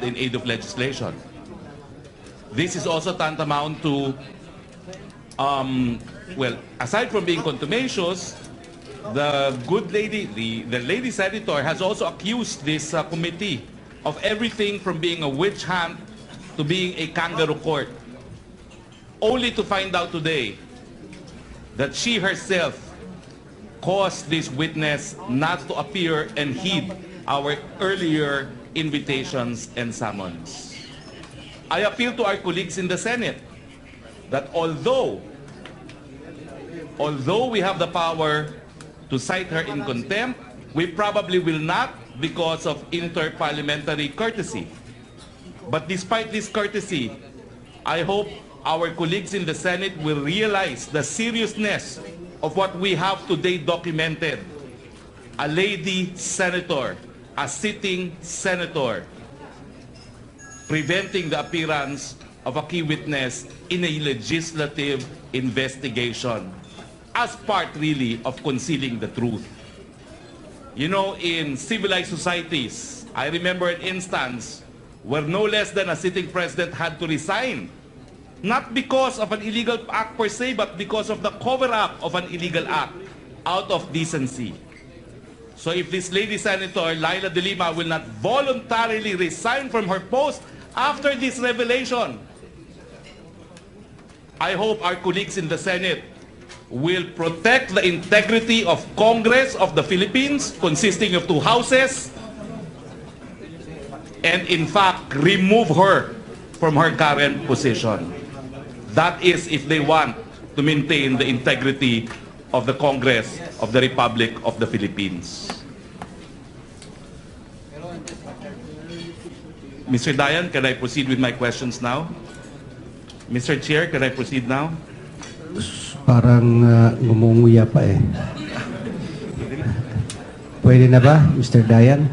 in aid of legislation. This is also tantamount to, well, aside from being contumacious, the good lady, the lady senator has also accused this committee of everything from being a witch hunt to being a kangaroo court, only to find out today that she herself caused this witness not to appear and heed our earlier invitations and summons. I appeal to our colleagues in the Senate that although we have the power to cite her in contempt, we probably will not because of inter-parliamentary courtesy. But despite this courtesy, I hope our colleagues in the Senate will realize the seriousness of what we have today documented. A lady senator, a sitting senator, preventing the appearance of a key witness in a legislative investigation as part really of concealing the truth. You know, in civilized societies, I remember an instance where no less than a sitting president had to resign, not because of an illegal act per se, but because of the cover-up of an illegal act out of decency. So if this lady senator, Laila de Lima, will not voluntarily resign from her post after this revelation, I hope our colleagues in the Senate will protect the integrity of Congress of the Philippines, consisting of two houses, and in fact, remove her from her current position. That is if they want to maintain the integrity of the Congress of the Republic of the Philippines. Mr. Dayan, can I proceed with my questions now? Mr. Chair, can I proceed now? Parang ngumunguya pa eh. Pwede na ba, Mr. Dayan?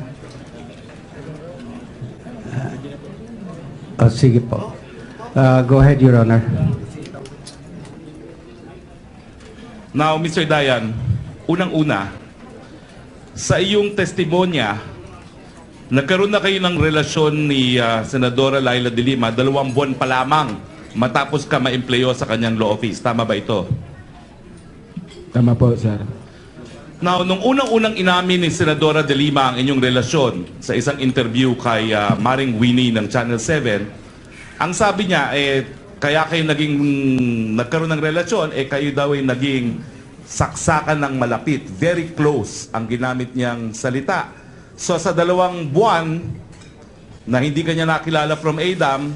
Sige po. Go ahead, Your Honor. Now, Mr. Dayan, unang-una, sa iyong testimonya, nagkaroon na kayo ng relasyon ni Senadora Laila de Lima 2 buwan pa lamang matapos ka ma-empleyo sa kanyang law office. Tama ba ito? Tama po, sir. Now, nung unang-unang inamin ni Senadora de Lima ang inyong relasyon sa isang interview kay Maring Winnie ng Channel 7, ang sabi niya, kaya kayo nagkaroon ng relasyon, kayo daw ay naging saksakan ng malapit. Very close ang ginamit niyang salita. So sa 2 buwan na hindi kanya nakilala from ADAM,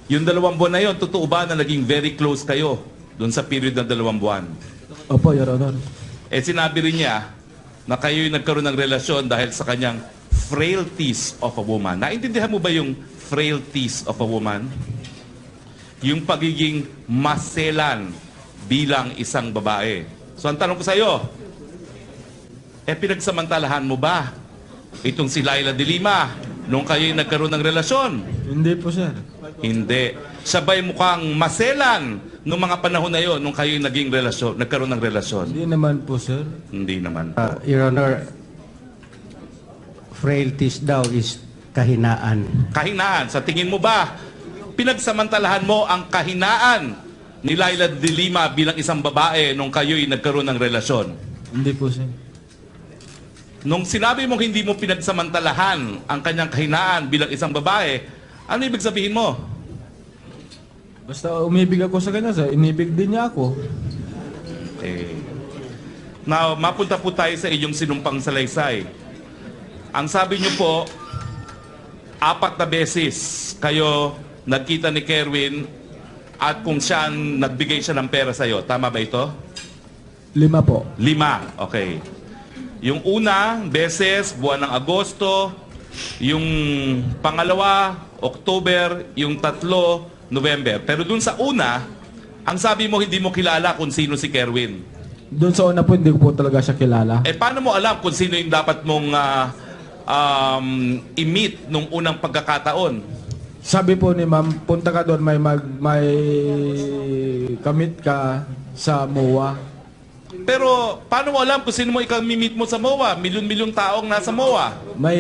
yung 2 buwan na yun, totoo ba na naging very close kayo doon sa period ng 2 buwan? Opo, Your Honor. Sinabi rin niya na kayo'y nagkaroon ng relasyon dahil sa kanyang frailties of a woman. Naintindihan mo ba yung frailties of a woman? Yung pagiging maselan bilang isang babae. So ang tanong ko sa iyo, pinagsamantalahan mo ba itong si Laila de Lima nung kayo'y nagkaroon ng relasyon? Hindi po, sir. Hindi. Siya ba'y mukhang maselan nung mga panahon na yon nung kayo'y nagkaroon ng relasyon? Hindi naman po, sir. Hindi naman po. Your Honor, frailties daw is kahinaan. Kahinaan. Sa tingin mo ba, pinagsamantalahan mo ang kahinaan ni Laila de Lima bilang isang babae nung kayo'y nagkaroon ng relasyon? Hindi po, sir. Nung sinabi mong hindi mo pinagsamantalahan ang kanyang kahinaan bilang isang babae, ano ibig sabihin mo? Basta umibig ako sa kanya, sir. Inibig din niya ako. Okay. Now, mapunta po tayo sa inyong sinumpang salaysay. Ang sabi niyo po, 4 na beses kayo nagkita ni Kerwin at kung siya nagbigay siya ng pera sa'yo. Tama ba ito? 5 po. 5. Okay. Yung una, beses, buwan ng Agosto. Yung pangalawa, October. Yung 3, November. Pero dun sa una, ang sabi mo hindi mo kilala kung sino si Kerwin. Doon sa una po, hindi ko po talaga siya kilala. Paano mo alam kung sino yung dapat mong i-meet nung unang pagkakataon? Sabi po ni ma'am, punta ka doon, may kamit ka sa MOA. Pero paano mo alam kung sino mo ika-meet mo sa MOA? Milyon-milyong taong nasa MOA. May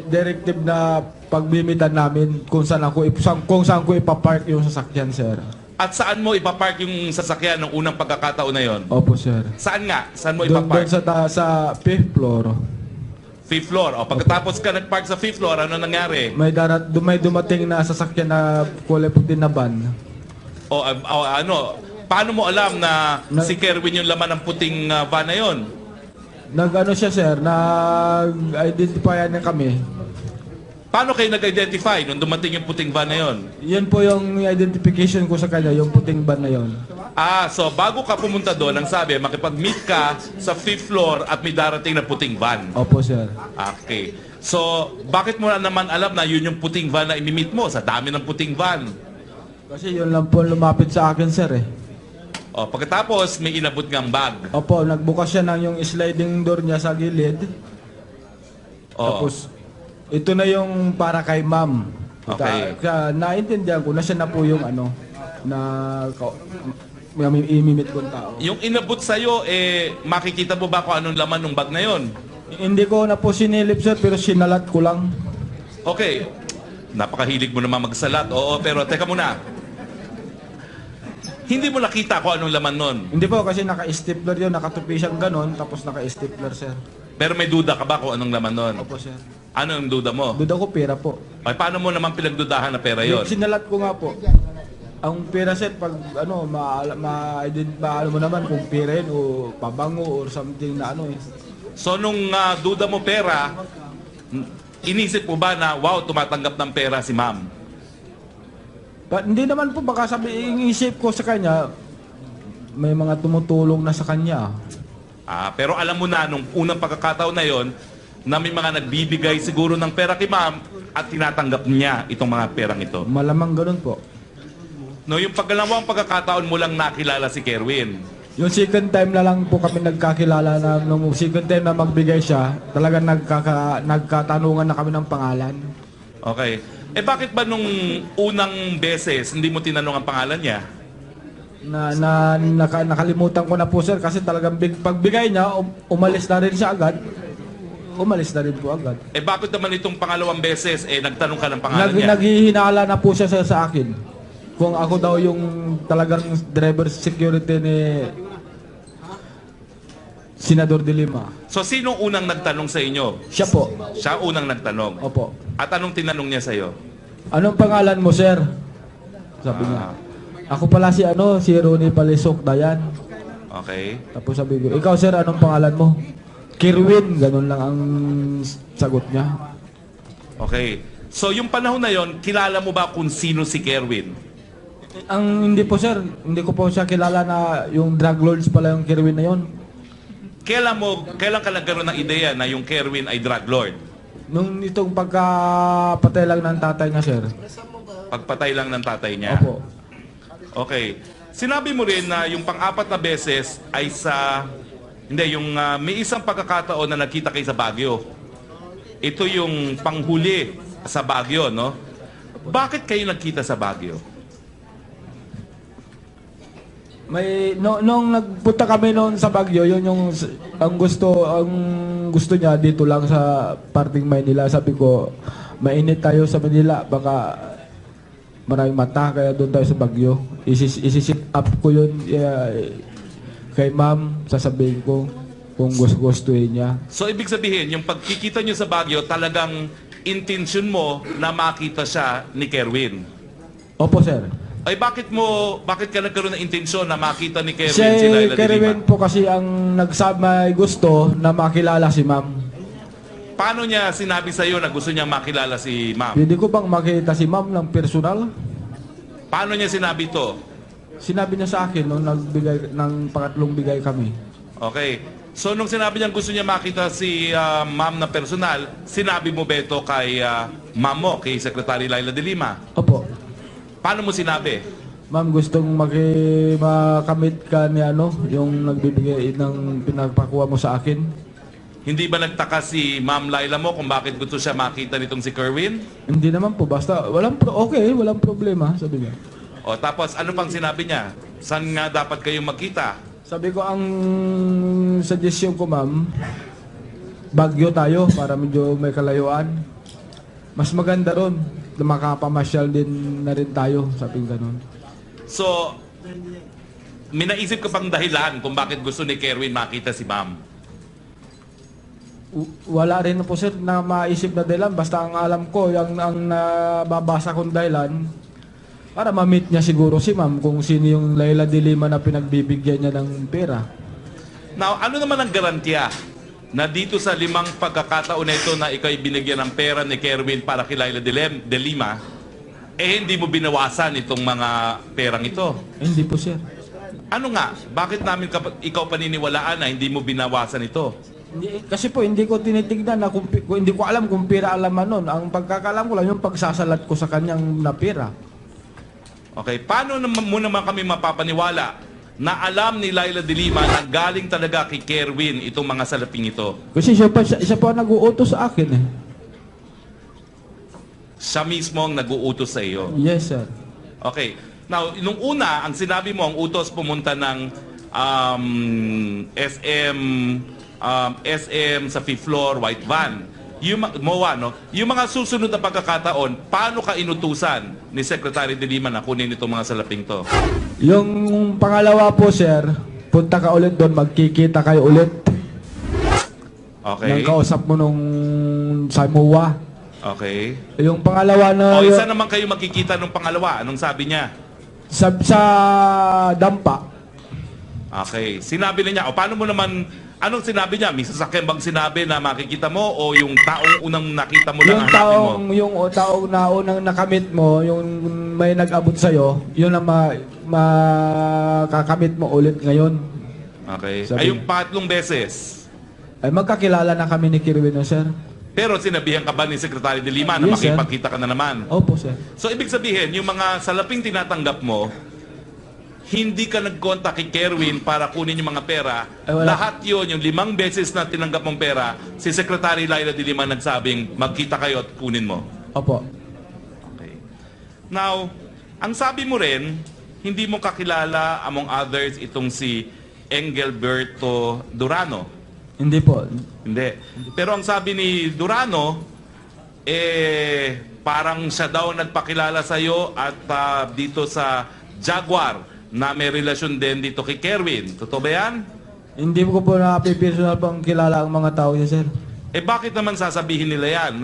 directive na pagbimitan namin kung saan ko ipapark yung sasakyan, sir. At saan mo ipapark yung sasakyan ng unang pagkakataon na yon? Opo, sir. Saan nga? Saan mo Doon ipapark? sa 5th floor. Fifth floor. O, pagkatapos ka nagpark sa fifth floor, ano nangyari? May dumating na sasakyan na kulay puti na van. Ano? Paano mo alam na si Kerwin yung laman ng puting van na yon? Nag-ano siya, sir, nag-identify niya kami. Paano kayo nag-identify nung dumating yung puting van na yon? Yan po yung identification ko sa kanya, yung puting van na yon. So bago ka pumunta doon, ang sabi, makipag-meet ka sa fifth floor at may darating na puting van. Opo, sir. Okay. So, bakit mo na naman alam na yun yung puting van na imi-meet mo sa dami ng puting van? Kasi yun lang po lumapit sa akin, sir, eh. Pagkatapos, may inabot ngang bag. Opo, nagbukas siya ng yung sliding door niya sa gilid. Tapos, ito na yung para kay ma'am. Okay. Kaya naintindihan ko na siya na po yung ano, na may imimit kong tao. Yung inabot sa'yo, makikita mo ba kung anong laman ng bag na yon? Hindi ko na po sinilip, sir, pero sinalat ko lang. Okay. Napakahilig mo naman magsalat. Oo, pero teka muna. Hindi mo nakita kung anong laman nun. Hindi po, kasi naka-stapler yun, nakatupi siyang ganon, tapos naka-stapler, sir. Pero may duda ka ba kung anong laman nun? Opo, sir. Ano yung duda mo? Duda ko pera po. Ay, paano mo naman pinagdudahan na pera yon? Sinalat ko nga po. Ang pera, sir, pag ano, maano mo naman kung pera yun o pabango or something na ano eh. So, nung duda mo pera, inisip mo ba na, wow, tumatanggap ng pera si ma'am? Hindi naman po, baka isip ko sa kanya, may mga tumutulong na sa kanya. Pero alam mo na, nung unang pagkakataon na yon, na may mga nagbibigay siguro ng pera kay ma'am at tinatanggap niya itong mga perang ito. Malamang ganun po. No, yung pagkalawang pagkakataon mo lang nakilala si Kerwin. Yung second time na lang po kami nagkakilala na nung second time na magbigay siya, talagang nagkatanungan na kami ng pangalan. Okay. Bakit ba nung unang beses hindi mo tinanong ang pangalan niya? Nakalimutan ko na po, sir, kasi talagang pagbigay niya, umalis na rin siya agad. Umalis na rin po agad. Bakit naman itong pangalawang beses nagtanong ka ng pangalan niya? Naghihinala na po siya sa akin. Kung ako daw yung talagang driver security ni Senador de Lima. So, sinong unang nagtanong sa inyo? Siya po. Siya unang nagtanong? Opo. At anong tinanong niya sa'yo? Anong pangalan mo, sir? Sabi niya. Ako pala si Ronnie Palisok Dayan. Okay. Tapos sabi ko, ikaw, sir, anong pangalan mo? Kirwin. Ganun lang ang sagot niya. Okay. So, yung panahon na yon, kilala mo ba kung sino si Kerwin? Hindi po, sir. Hindi ko po siya kilala na yung drug lords pala yung Kirwin na yon. Kailan ka nagkaroon ng ideya na yung Kerwin ay drug lord? Nung itong pagkapatay lang ng tatay niya, sir. Pagpatay lang ng tatay niya? Opo. Okay. Sinabi mo rin na yung pang-apat na beses ay may isang pagkakataon na nagkita kayo sa Baguio. Ito yung panghuli sa Baguio, no? Bakit kayo nagkita sa Baguio? Nung nagpunta kami noon sa Baguio, yun yung ang gusto niya dito lang sa parting Maynila. Sabi ko, mainit tayo sa Manila, baka maraming mata, kaya doon tayo sa Baguio. Isi-sit up ko yun kay ma'am, sasabihin ko kung gustuhin niya. So, ibig sabihin, yung pagkikita niyo sa Baguio, talagang intention mo na makita siya ni Kerwin? Opo, sir. Ay, bakit ka nagkaroon ng intensyon na makita ni Kerwin Si si Laila de Kerwin Lima? po kasi ang may gusto na makilala si ma'am. Paano niya sinabi sa iyo na gusto niyang makilala si ma'am? Pwede ko bang makita si ma'am ng personal? Paano niya sinabi to? Sinabi niya sa akin nung nagbigay ng pangatlong bigay kami. Okay. So, nung sinabi niya gusto niya makita si ma'am na personal, sinabi mo ba ito kay ma'am mo, kay Secretary Laila de Lima? Opo. Paano mo sinabi? Ma'am, gustong makamit ka ni yung nagbibigay ng pinagpakuha mo sa akin. Hindi ba nagtaka si Ma'am Laila mo kung bakit gusto siya makita nitong si Kerwin? Hindi naman po, basta walang problema, sabi niya. O tapos, ano pang sinabi niya? Saan nga dapat kayong magkita? Sabi ko, ang suggestion ko, ma'am, Baguio tayo para medyo may kalayuan. Mas maganda ron. Makapamasyal din na rin tayo, sabi ganun. So, may naisip ka pang dahilan kung bakit gusto ni Kerwin makita si ma'am? Wala rin po sir na maisip na dahilan. Basta ang alam ko, yung ang nababasa kong dahilan, para ma-meet niya siguro si ma'am kung sino yung Laila de Lima na pinagbibigyan niya ng pera. Now, ano naman ang garantiya na dito sa 5 pagkakataon na ito na ikaw'y binigyan ng pera ni Kerwin para kay Laila de Lima, hindi mo binawasan itong mga perang ito? Hindi po sir. Ano nga? Bakit namin ikaw paniniwalaan na hindi mo binawasan ito? Kasi po hindi ko tinitignan na hindi ko alam kung pera alaman nun. Ang pagkakalam ko lang yung pagsasalat ko sa kanyang na pera. Okay, paano mo naman kami mapapaniwala na alam ni Laila de Lima na galing talaga kay Kerwin itong mga salaping ito? Kasi siya pa nag-uutos sa akin eh. Siya mismo ang nag-uutos sa iyo? Yes sir. Okay. Now, nung una, ang sinabi mo, ang utos pumunta ng SM sa 5th floor, white van. MOA, no? Yung mga susunod na pagkakataon, paano ka inutusan ni Secretary de Lima na kunin itong mga salaping to? Yung pangalawa po sir, punta ka ulit doon, magkikita kayo ulit. Okay. Nang kausap mo nung sa MOA. Okay. Yung pangalawa na... O, isa naman kayo magkikita nung pangalawa. Anong sabi niya? Sa dampa. Okay. Sinabi na niya, o paano mo naman, anong sinabi niya? May sasakyan bang sinabi na makikita mo o yung taong unang nakita mo lang Yung hanapin mo? yung taong na unang nakamit mo, yung may nag-abot sa'yo, yun ang makakamit mo ulit ngayon. Okay. Sabi- Ay, yung patlong beses. Ay magkakilala na kami ni Kerwin, no, sir? Pero sinabihan ka ba ni Secretary de Lima na Yes, sir. makipagkita ka na naman? Opo, sir. So, ibig sabihin, yung mga salaping tinatanggap mo, hindi ka nag-contact kay Kerwin para kunin yung mga pera. Ay, wala. Lahat yun, yung 5 beses na tinanggap mong pera, si Secretary Laila de Lima nagsabing, magkita kayo at kunin mo. Opo. Okay. Now, ang sabi mo rin, hindi mo kakilala among others itong si Engelberto Durano. Hindi po. Hindi. Pero ang sabi ni Durano, parang siya daw nagpakilala sa iyo at dito sa Jaguar na may relasyon din dito kay Kerwin. Totoo ba yan? Hindi ko po na-personal pang kilala ang mga tao niya, sir. Bakit naman sasabihin nila yan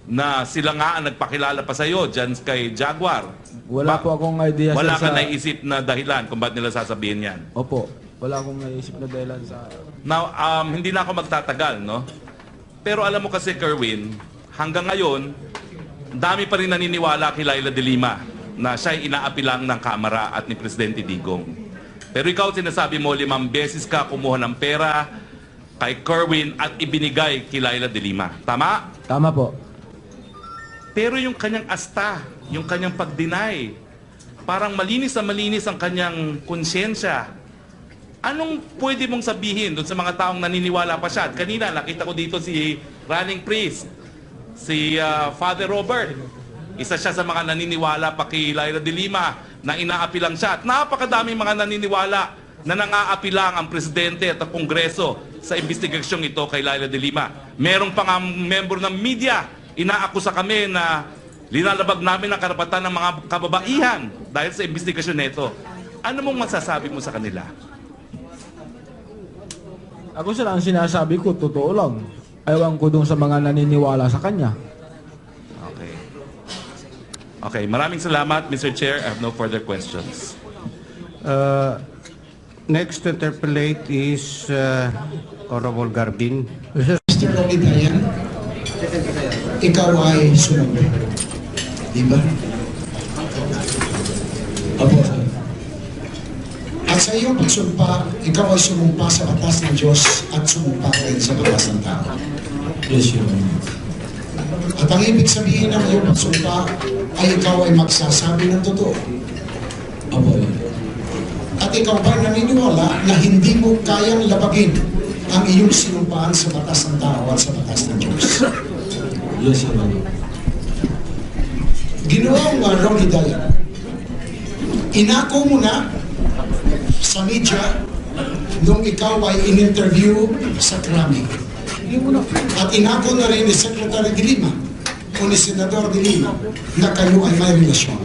na sila nga ang nagpakilala pa sa iyo dyan kay Jaguar? Wala po akong idea, Wala sir, ka naisip na dahilan kung ba't nila sasabihin yan? Opo. Wala akong naisip na dahilan sa... Now, hindi na ako magtatagal, no? Pero alam mo kasi, Kerwin, hanggang ngayon, dami pa rin naniniwala kay Laila de Lima na siya'y inaapi lang ng Kamara at ni Presidente Digong. Pero ikaw, sinasabi mo, 5 beses ka kumuha ng pera kay Kerwin at ibinigay kay Laila de Lima. Tama? Tama po. Pero yung kanyang asta, yung kanyang pag-deny, parang malinis na malinis ang kanyang konsyensya. Anong pwede mong sabihin doon sa mga taong naniniwala pa siya? At kanina, nakita ko dito si running priest, si Father Robert. Isa siya sa mga naniniwala pa kay Laila de Lima na inaapi lang siya. At napakadaming mga naniniwala na nangaapi lang ang presidente at ang kongreso sa investigasyong ito kay Laila de Lima. Meron pa nga member ng media, inaakusa kami na linalabag namin ang karapatan ng mga kababaihan dahil sa investigasyon nito. Ano mong masasabi mo sa kanila? Ako sir, ang sinasabi ko, totoo lang. Ewan ko dun sa mga naniniwala sa kanya. Okay. Okay, maraming salamat, Mr. Chair. I have no further questions. Next to interpolate is Honorable Garbin. Mr. Romy Dayan, ikaw ay sumunod. Diba? Opo. At sa iyong pagsumpa, ikaw ay sumumpa sa batas ng Diyos at sumumpa rin sa batas ng tao. Yes, Your Honor. At ang ibig sabihin ng iyong pagsumpa ay ikaw ay magsasabi ng totoo. Opo. At ikaw ba naniniwala na hindi mo kayang labagin ang iyong sinumpaan sa batas ng tao at sa batas ng Diyos? Yes, Your Honor. Ginawang Romy Dayan, inako mo na sa media nung ikaw ay in-interview sa Krami At inako na rin ni Secretary de Lima o ni Senador de Lima na kayo ay may relasyon.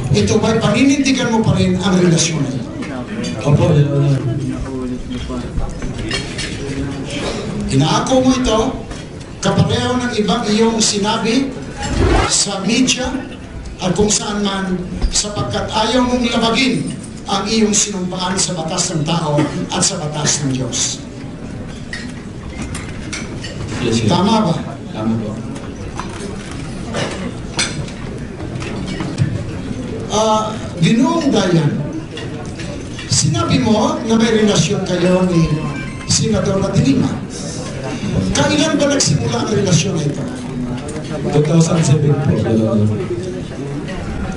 Ito ba'y paninindigan mo pa rin ang relasyon na ito? Opo, Your Honor. Inaako mo ito, kapareho ng ibang iyong sinabi sa media at kung saan man, sapagkat ayaw mong labagin ang iyong sinumpaan sa batas ng tao at sa batas ng Diyos. Yes, Your Honor. Tama ba? Tama po. Ginoong Dayan, sinabi mo na may relasyon kayo ni Senador de Lima. Kailan ba nagsimula ang relasyon na ito? 2007 po, Your Honor.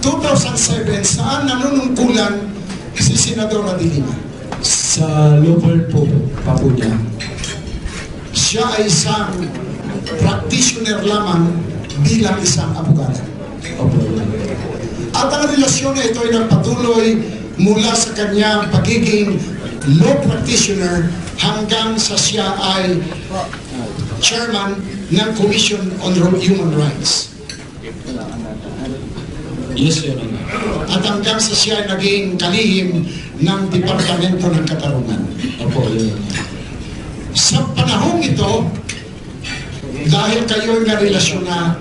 2007, saan nanunungkulan si Senador de Lima? Sa local po niya. Siya ay isang practitioner lamang bilang isang abogado. Opo, Your Honor. At ang relasyon na ito ay nagpatuloy mula sa kanyang pagiging law practitioner hanggang sa siya ay chairman ng Commission on Human Rights. Yes, Your Honor. At hanggang sa siya ay naging kalihim ng Departamento ng Katarungan. Opo, Your Honor. Sa panahong ito, dahil kayo ay narelasyon na,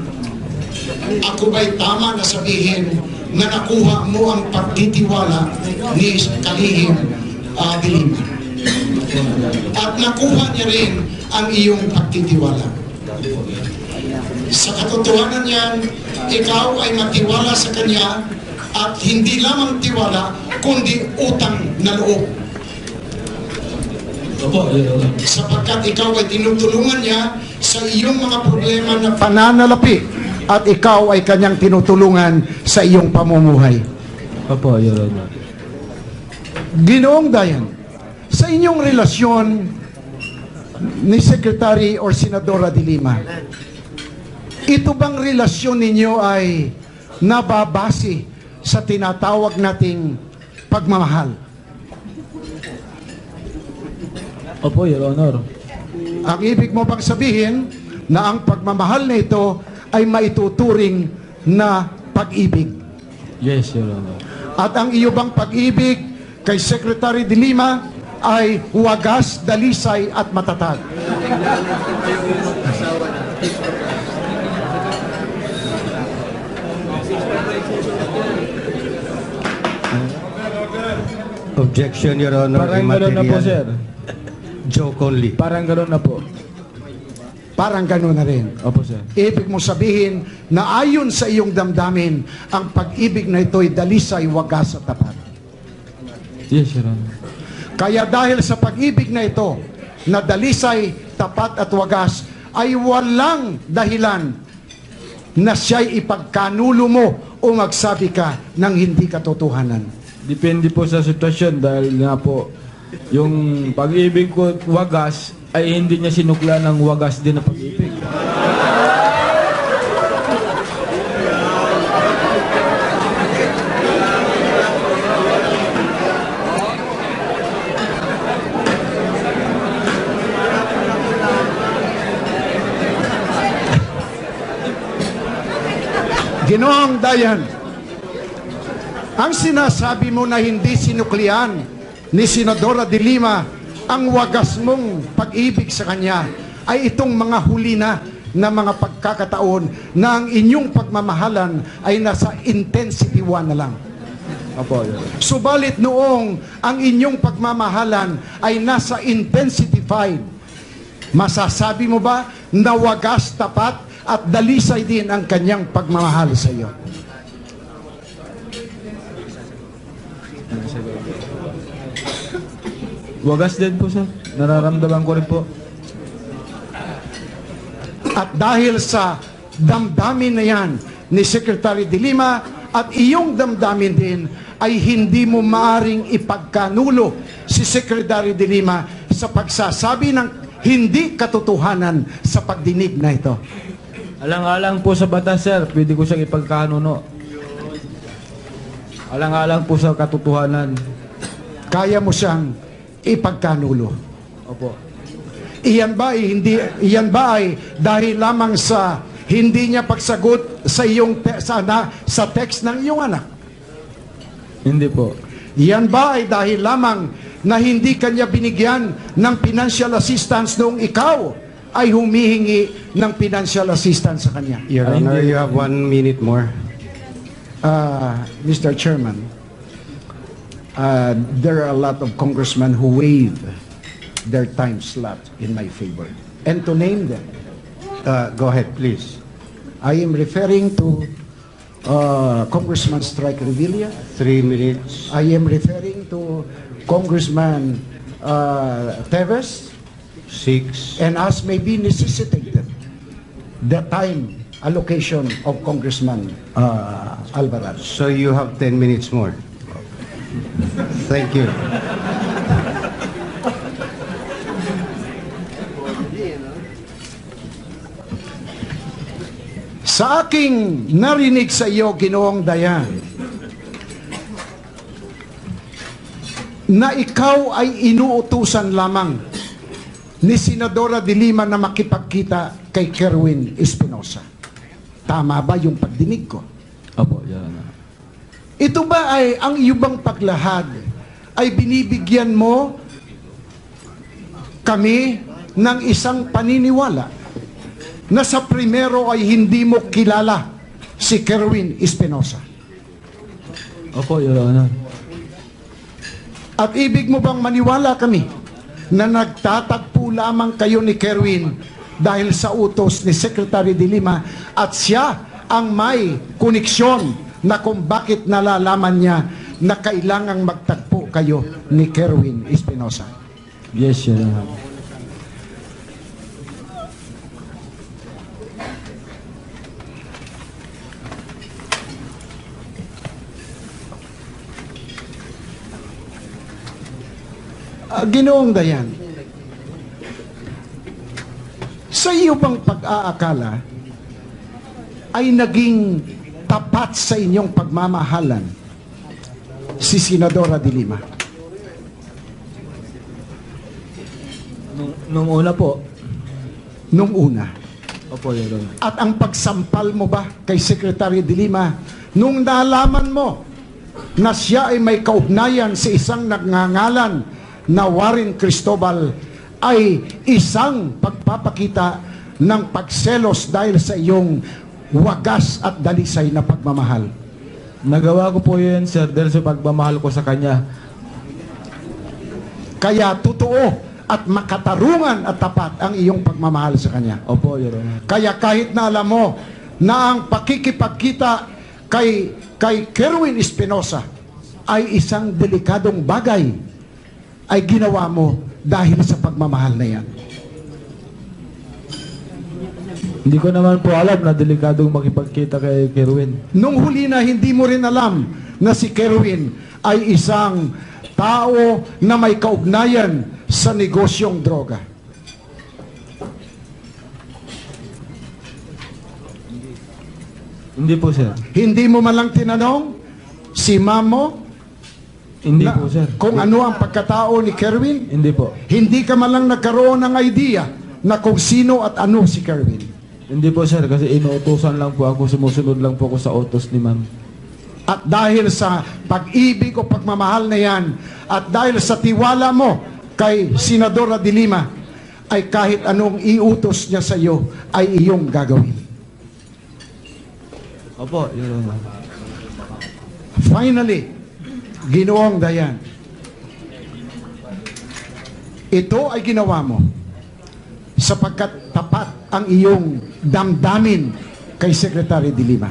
ako ba'y tama na sabihin na nakuha mo ang pagtitiwala ni kalihim de Lima? At nakuha niya rin ang iyong pagtitiwala. Sa katotohanan niyan, ikaw ay matiwala sa kanya at hindi lamang tiwala, kundi utang na loob. Opo, Your Honor. Sapagkat ikaw ay tinutulungan niya sa iyong mga problema na pananalapi at ikaw ay kanyang tinutulungan sa iyong pamumuhay. Opo, Your Honor. Ginoong Dayan, sa inyong relasyon ni Secretary or Senadora de Lima, ito bang relasyon ninyo ay nababase sa tinatawag nating pagmamahal? Opo, Your Honor. Ang ibig mo bang sabihin na ang pagmamahal na ito ay maituturing na pag-ibig? Yes, Your Honor. At ang iyo bang pag-ibig kay Secretary de Lima ay wagas, dalisay at matatag? Objection, Your Honor. Parang gano'n na po, sir. Joke only. Parang gano'n na po. Parang gano'n na rin. Opo, sir. Ibig mo sabihin na ayon sa iyong damdamin, ang pag-ibig na ito ay dalisay, wagas at tapat. Yes, Your Honor. Kaya dahil sa pag-ibig na ito, na dalisay, tapat at wagas, ay walang dahilan na siya'y ipagkanulo mo o magsabi ka ng hindi katotohanan. Depende po sa sitwasyon dahil nga po, yung pag-ibig ko wagas ay hindi niya sinukla ng wagas din na pag-ibig. Ginoong Dayan, ang sinasabi mo na hindi sinuklian ni Senadora de Lima ang wagas mong pag-ibig sa kanya ay itong mga huli na mga pagkakataon na ang inyong pagmamahalan ay nasa intensity 1 na lang. Opo, Your Honor. Subalit noong ang inyong pagmamahalan ay nasa intensity 5, masasabi mo ba na wagas, tapat at dalisay din ang kanyang pagmamahal sa iyo? Wagas din po, sir. Nararamdaman ko rin po. At dahil sa damdamin na yan ni Secretary de Lima at iyong damdamin din, ay hindi mo maaring ipagkanulo si Secretary de Lima sa pagsasabi ng hindi katotohanan sa pagdinig na ito. Alang-alang po sa batas, sir. Pwede ko siyang ipagkanuno. Alang-alang po sa katotohanan. Kaya mo siyang ipagkanulo. Opo. Iyan ba ay dahil lamang sa hindi niya pagsagot sa sa text ng iyong anak? Hindi po. Iyan ba ay dahil lamang na hindi kanya binigyan ng financial assistance noong ikaw ay humihingi ng financial assistance sa kanya? Your Ay, Honor, hindi. you have 1 minute more. Mr. Chairman, there are a lot of congressmen who waive their time slot in my favor. And to name them, Go ahead, please. I am referring to Congressman Strike Revilla. 3 minutes. I am referring to Congressman Teves, 6. and as may be necessitated, the time allocation of Congressman Alvarado. So you have 10 minutes more. Thank you. Sa aking narinig sa iyo, Ginoong Dayan, na ikaw ay inuutusan lamang ni Senadora de Lima na makipagkita kay Kerwin Espinosa. Tama ba yung pagdinig ko? Opo, Your Honor. Ito ba ay ang iyong paglahad ay binibigyan mo kami ng isang paniniwala na sa primero ay hindi mo kilala si Kerwin Espinosa? Opo, Your Honor. At ibig mo bang maniwala kami na nagtatagpo lamang kayo ni Kerwin dahil sa utos ni Secretary de Lima at siya ang may koneksyon na kung bakit nalalaman niya na kailangang magtagpo kayo ni Kerwin Espinosa? Yes, Your Honor. Ginoong Dayan, sa iyo bang pag-aakala ay naging tapat sa inyong pagmamahalan si Senadora de Lima? Nung una po. Nung una. Opo, Your Honor. At ang pagsampal mo ba kay Secretary de Lima nung nalaman mo na siya ay may kaugnayan sa isang nagngangalan na Warren Cristobal ay isang pagpapakita ng pagselos dahil sa iyong wagas at dalisay na pagmamahal? Nagawa ko po yun, sir, dahil sa pagmamahal ko sa kanya. Kaya totoo at makatarungan at tapat ang iyong pagmamahal sa kanya. Opo, Your Honor. Kaya kahit na alam mo na ang pakikipagkita kay Kerwin Espinosa ay isang delikadong bagay, ay ginawa mo dahil sa pagmamahal na yan. Hindi ko naman po alam na delikadong makipagkita kay Kerwin. Nung huli na hindi mo rin alam na si Kerwin ay isang tao na may kaugnayan sa negosyong droga. Hindi po, sir. Hindi mo man lang tinanong si Mamo Hindi na po, sir. kung ano ang pagkatao ni Kerwin? Hindi po. Hindi ka man lang nagkaroon ng idea na kung sino at ano si Kerwin? Hindi po, sir, kasi inuutosan lang po ako, sumusunod lang po ako sa utos ni ma'am. At dahil sa pag-ibig o pagmamahal na yan, at dahil sa tiwala mo kay Senadora de Lima, ay kahit anong iutos niya sa iyo, ay iyong gagawin. Opo, Your Honor. Finally, Ginoong Dayan, ito ay ginawa mo sapagkat tapat ang iyong damdamin kay Secretary de Lima.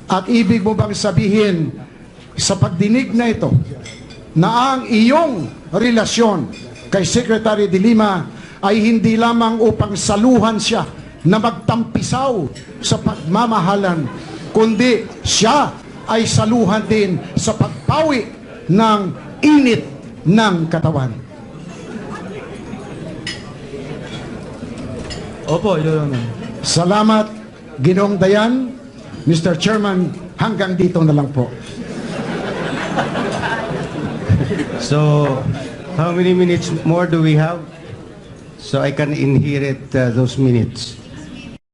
At ibig mo bang sabihin sa pagdinig na ito na ang iyong relasyon kay Secretary de Lima ay hindi lamang upang saluhan siya na magtampisaw sa pagmamahalan, kundi siya ay saluhan din sa pagpawi ng init ng katawan? Opo, Your Honor. Salamat, Ginoong Dayan. Mr. Chairman, hanggang dito na lang po. So, how many minutes more do we have? so I can inherit those minutes.